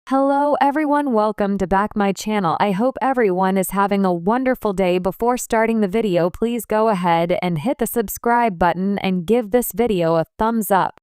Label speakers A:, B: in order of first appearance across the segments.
A: Hello everyone, welcome to back my channel. I hope everyone is having a wonderful day. Before starting the video, please go ahead and hit the subscribe button and give this video a thumbs up.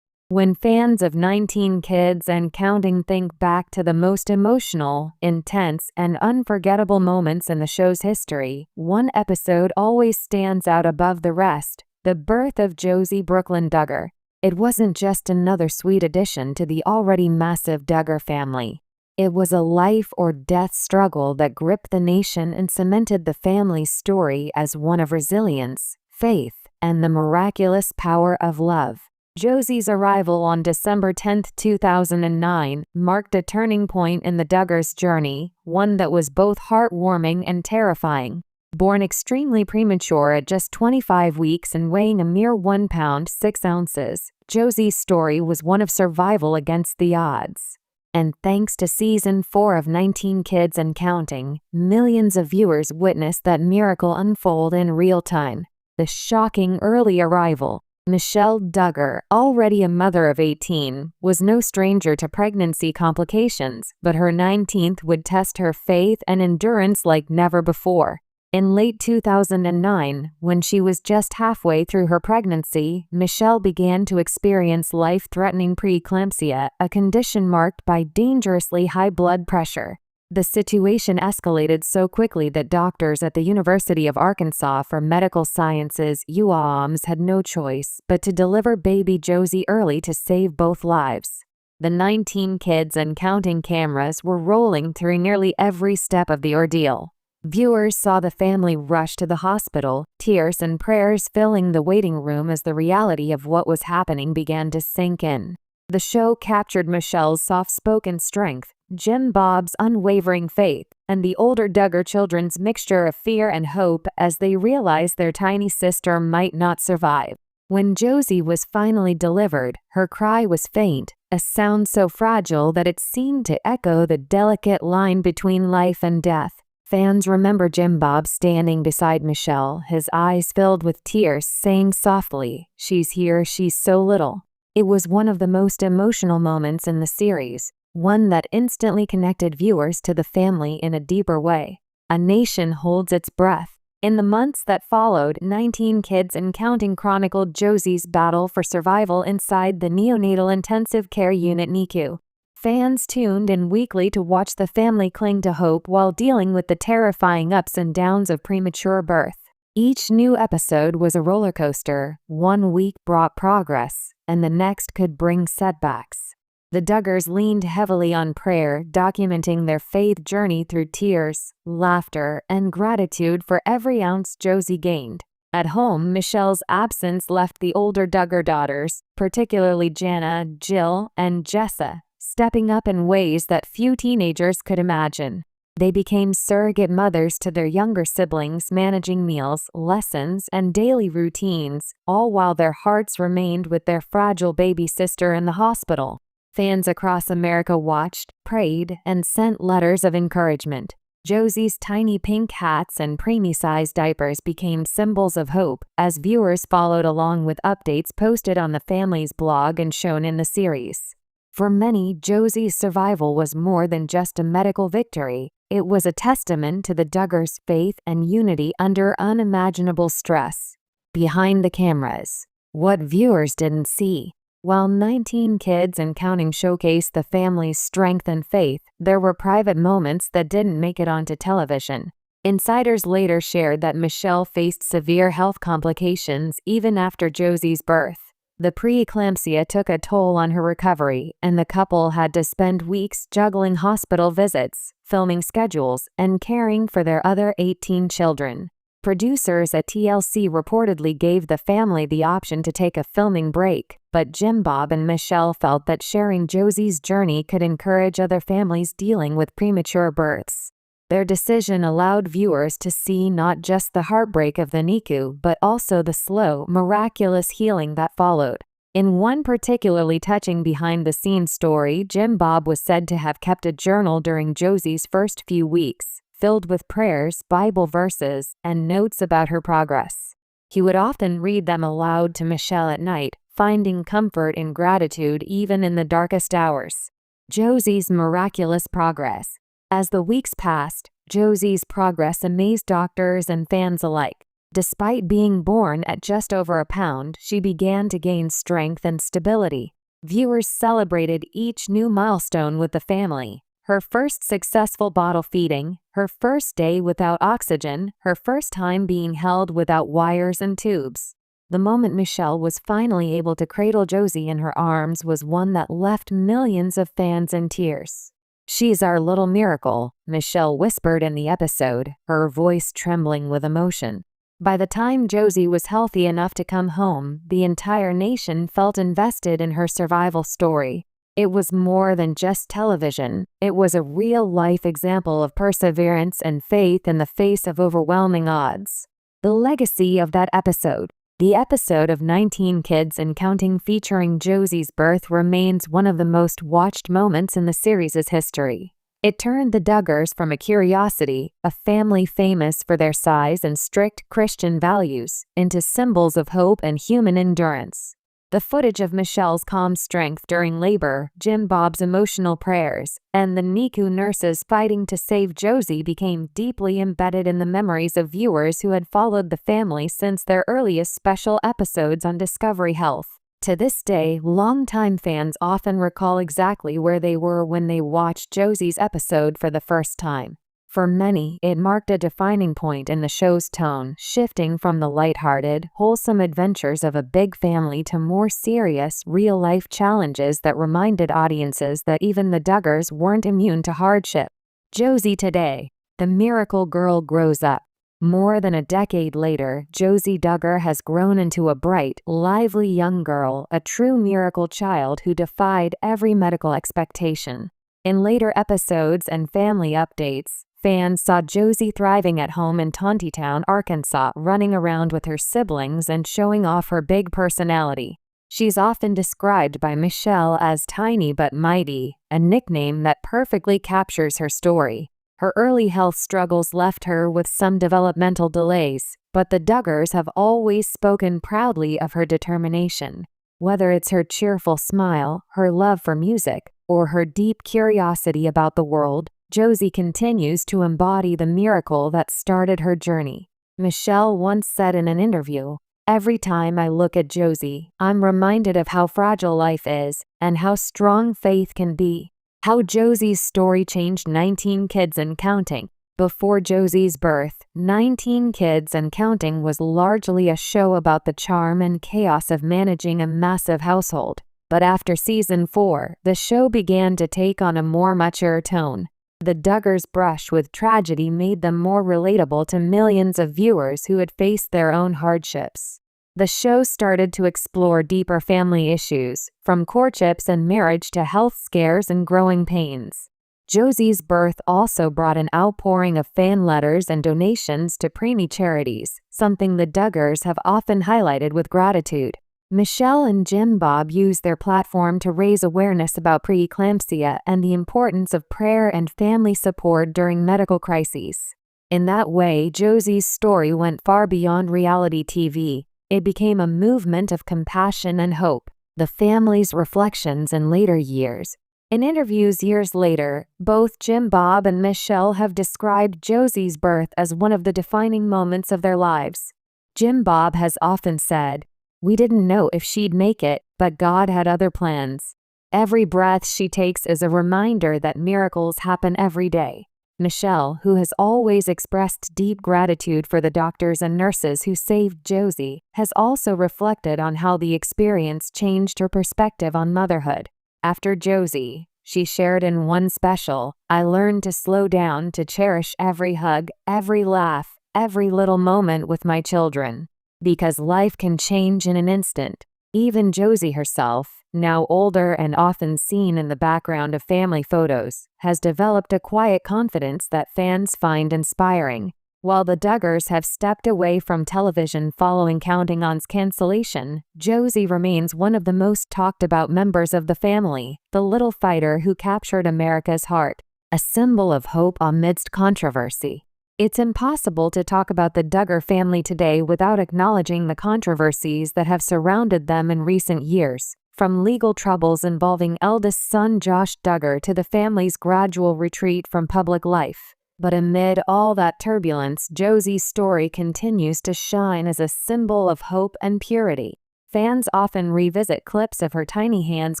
A: When fans of 19 Kids and Counting think back to the most emotional, intense, and unforgettable moments in the show's history, one episode always stands out above the rest: the birth of Josie Brooklyn Duggar. It wasn't just another sweet addition to the already massive Duggar family. It was a life-or-death struggle that gripped the nation and cemented the family's story as one of resilience, faith, and the miraculous power of love. Josie's arrival on December 10, 2009, marked a turning point in the Duggars' journey, one that was both heartwarming and terrifying. Born extremely premature at just 25 weeks and weighing a mere 1 pound 6 ounces, Josie's story was one of survival against the odds. And thanks to Season 4 of 19 Kids and Counting, millions of viewers witnessed that miracle unfold in real time. The shocking early arrival. Michelle Duggar, already a mother of 18, was no stranger to pregnancy complications, but her 19th would test her faith and endurance like never before. In late 2009, when she was just halfway through her pregnancy, Michelle began to experience life-threatening preeclampsia, a condition marked by dangerously high blood pressure. The situation escalated so quickly that doctors at the University of Arkansas for Medical Sciences (UARMS) had no choice but to deliver baby Josie early to save both lives. The 19 Kids and Counting cameras were rolling through nearly every step of the ordeal. Viewers saw the family rush to the hospital, tears and prayers filling the waiting room as the reality of what was happening began to sink in. The show captured Michelle's soft-spoken strength, Jim Bob's unwavering faith, and the older Duggar children's mixture of fear and hope as they realized their tiny sister might not survive. When Josie was finally delivered, her cry was faint, a sound so fragile that it seemed to echo the delicate line between life and death. Fans remember Jim Bob standing beside Michelle, his eyes filled with tears, saying softly, "She's here, she's so little." It was one of the most emotional moments in the series, one that instantly connected viewers to the family in a deeper way. A nation holds its breath. In the months that followed, 19 Kids and Counting chronicled Josie's battle for survival inside the neonatal intensive care unit (NICU). Fans tuned in weekly to watch the family cling to hope while dealing with the terrifying ups and downs of premature birth. Each new episode was a roller coaster. One week brought progress, and the next could bring setbacks. The Duggars leaned heavily on prayer, documenting their faith journey through tears, laughter, and gratitude for every ounce Josie gained. At home, Michelle's absence left the older Duggar daughters, particularly Jana, Jill, and Jessa, stepping up in ways that few teenagers could imagine. They became surrogate mothers to their younger siblings, managing meals, lessons, and daily routines, all while their hearts remained with their fragile baby sister in the hospital. Fans across America watched, prayed, and sent letters of encouragement. Josie's tiny pink hats and preemie-sized diapers became symbols of hope as viewers followed along with updates posted on the family's blog and shown in the series. For many, Josie's survival was more than just a medical victory. It was a testament to the Duggars' faith and unity under unimaginable stress. Behind the cameras. What viewers didn't see. While 19 Kids and Counting showcased the family's strength and faith, there were private moments that didn't make it onto television. Insiders later shared that Michelle faced severe health complications even after Josie's birth. The preeclampsia took a toll on her recovery, and the couple had to spend weeks juggling hospital visits, filming schedules, and caring for their other 18 children. Producers at TLC reportedly gave the family the option to take a filming break, but Jim Bob and Michelle felt that sharing Josie's journey could encourage other families dealing with premature births. Their decision allowed viewers to see not just the heartbreak of the NICU, but also the slow, miraculous healing that followed. In one particularly touching behind-the-scenes story, Jim Bob was said to have kept a journal during Josie's first few weeks, filled with prayers, Bible verses, and notes about her progress. He would often read them aloud to Michelle at night, finding comfort and gratitude even in the darkest hours. Josie's miraculous progress. As the weeks passed, Josie's progress amazed doctors and fans alike. Despite being born at just over a pound, she began to gain strength and stability. Viewers celebrated each new milestone with the family. Her first successful bottle feeding, her first day without oxygen, her first time being held without wires and tubes. The moment Michelle was finally able to cradle Josie in her arms was one that left millions of fans in tears. "She's our little miracle," Michelle whispered in the episode, her voice trembling with emotion. By the time Josie was healthy enough to come home, the entire nation felt invested in her survival story. It was more than just television. It was a real-life example of perseverance and faith in the face of overwhelming odds. The legacy of that episode. The episode of 19 Kids and Counting featuring Josie's birth remains one of the most watched moments in the series' history. It turned the Duggars from a curiosity, a family famous for their size and strict Christian values, into symbols of hope and human endurance. The footage of Michelle's calm strength during labor, Jim Bob's emotional prayers, and the NICU nurses fighting to save Josie became deeply embedded in the memories of viewers who had followed the family since their earliest special episodes on Discovery Health. To this day, longtime fans often recall exactly where they were when they watched Josie's episode for the first time. For many, it marked a defining point in the show's tone, shifting from the lighthearted, wholesome adventures of a big family to more serious, real-life challenges that reminded audiences that even the Duggars weren't immune to hardship. Josie today. The miracle girl grows up. More than a decade later, Josie Duggar has grown into a bright, lively young girl, a true miracle child who defied every medical expectation. In later episodes and family updates, fans saw Josie thriving at home in Tontitown, Arkansas, running around with her siblings and showing off her big personality. She's often described by Michelle as tiny but mighty, a nickname that perfectly captures her story. Her early health struggles left her with some developmental delays, but the Duggars have always spoken proudly of her determination. Whether it's her cheerful smile, her love for music, or her deep curiosity about the world, Josie continues to embody the miracle that started her journey. Michelle once said in an interview, "Every time I look at Josie, I'm reminded of how fragile life is and how strong faith can be." How Josie's story changed 19 Kids and Counting. Before Josie's birth, 19 Kids and Counting was largely a show about the charm and chaos of managing a massive household. But after season 4, the show began to take on a more mature tone. The Duggars' brush with tragedy made them more relatable to millions of viewers who had faced their own hardships. The show started to explore deeper family issues, from courtships and marriage to health scares and growing pains. Josie's birth also brought an outpouring of fan letters and donations to preemie charities, something the Duggars have often highlighted with gratitude. Michelle and Jim Bob used their platform to raise awareness about preeclampsia and the importance of prayer and family support during medical crises. In that way, Josie's story went far beyond reality TV. It became a movement of compassion and hope. The family's reflections in later years. In interviews years later, both Jim Bob and Michelle have described Josie's birth as one of the defining moments of their lives. Jim Bob has often said, "We didn't know if she'd make it, but God had other plans." Every breath she takes is a reminder that miracles happen every day. Michelle, who has always expressed deep gratitude for the doctors and nurses who saved Josie, has also reflected on how the experience changed her perspective on motherhood. After Josie, she shared in one special, "I learned to slow down, to cherish every hug, every laugh, every little moment with my children. Because life can change in an instant." Even Josie herself, now older and often seen in the background of family photos, has developed a quiet confidence that fans find inspiring. While the Duggars have stepped away from television following Counting On's cancellation, Josie remains one of the most talked about members of the family, the little fighter who captured America's heart, a symbol of hope amidst controversy. It's impossible to talk about the Duggar family today without acknowledging the controversies that have surrounded them in recent years. From legal troubles involving eldest son Josh Duggar to the family's gradual retreat from public life. But amid all that turbulence, Josie's story continues to shine as a symbol of hope and purity. Fans often revisit clips of her tiny hands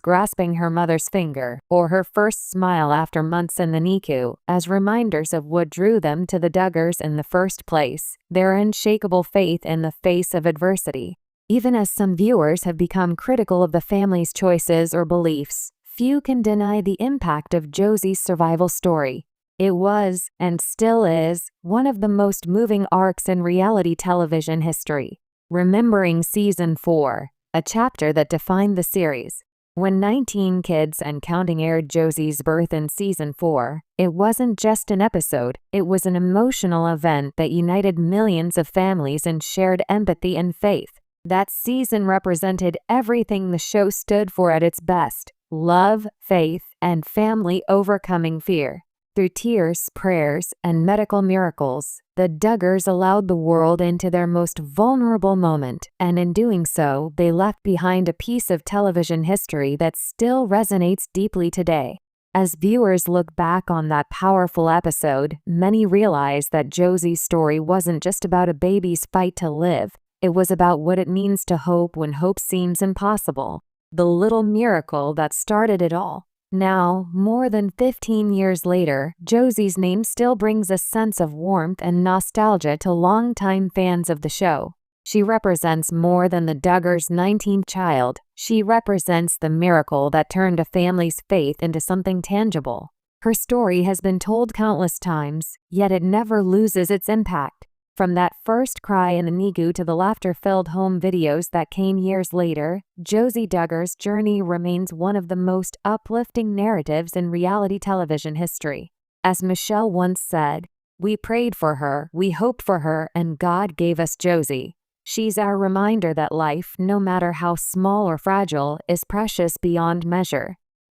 A: grasping her mother's finger, or her first smile after months in the NICU, as reminders of what drew them to the Duggars in the first place: their unshakable faith in the face of adversity. Even as some viewers have become critical of the family's choices or beliefs, few can deny the impact of Josie's survival story. It was, and still is, one of the most moving arcs in reality television history. Remembering Season 4, a chapter that defined the series. When 19 Kids and Counting aired Josie's birth in Season 4, it wasn't just an episode, it was an emotional event that united millions of families in shared empathy and faith. That season represented everything the show stood for at its best: love, faith, and family overcoming fear. Through tears, prayers, and medical miracles, the Duggars allowed the world into their most vulnerable moment, and in doing so, they left behind a piece of television history that still resonates deeply today. As viewers look back on that powerful episode, many realize that Josie's story wasn't just about a baby's fight to live. It was about what it means to hope when hope seems impossible. The little miracle that started it all. Now, more than 15 years later, Josie's name still brings a sense of warmth and nostalgia to longtime fans of the show. She represents more than the Duggars' 19th child. She represents the miracle that turned a family's faith into something tangible. Her story has been told countless times, yet it never loses its impact. From that first cry in the NICU to the laughter-filled home videos that came years later, Josie Duggar's journey remains one of the most uplifting narratives in reality television history. As Michelle once said, "We prayed for her, we hoped for her, and God gave us Josie." She's our reminder that life, no matter how small or fragile, is precious beyond measure.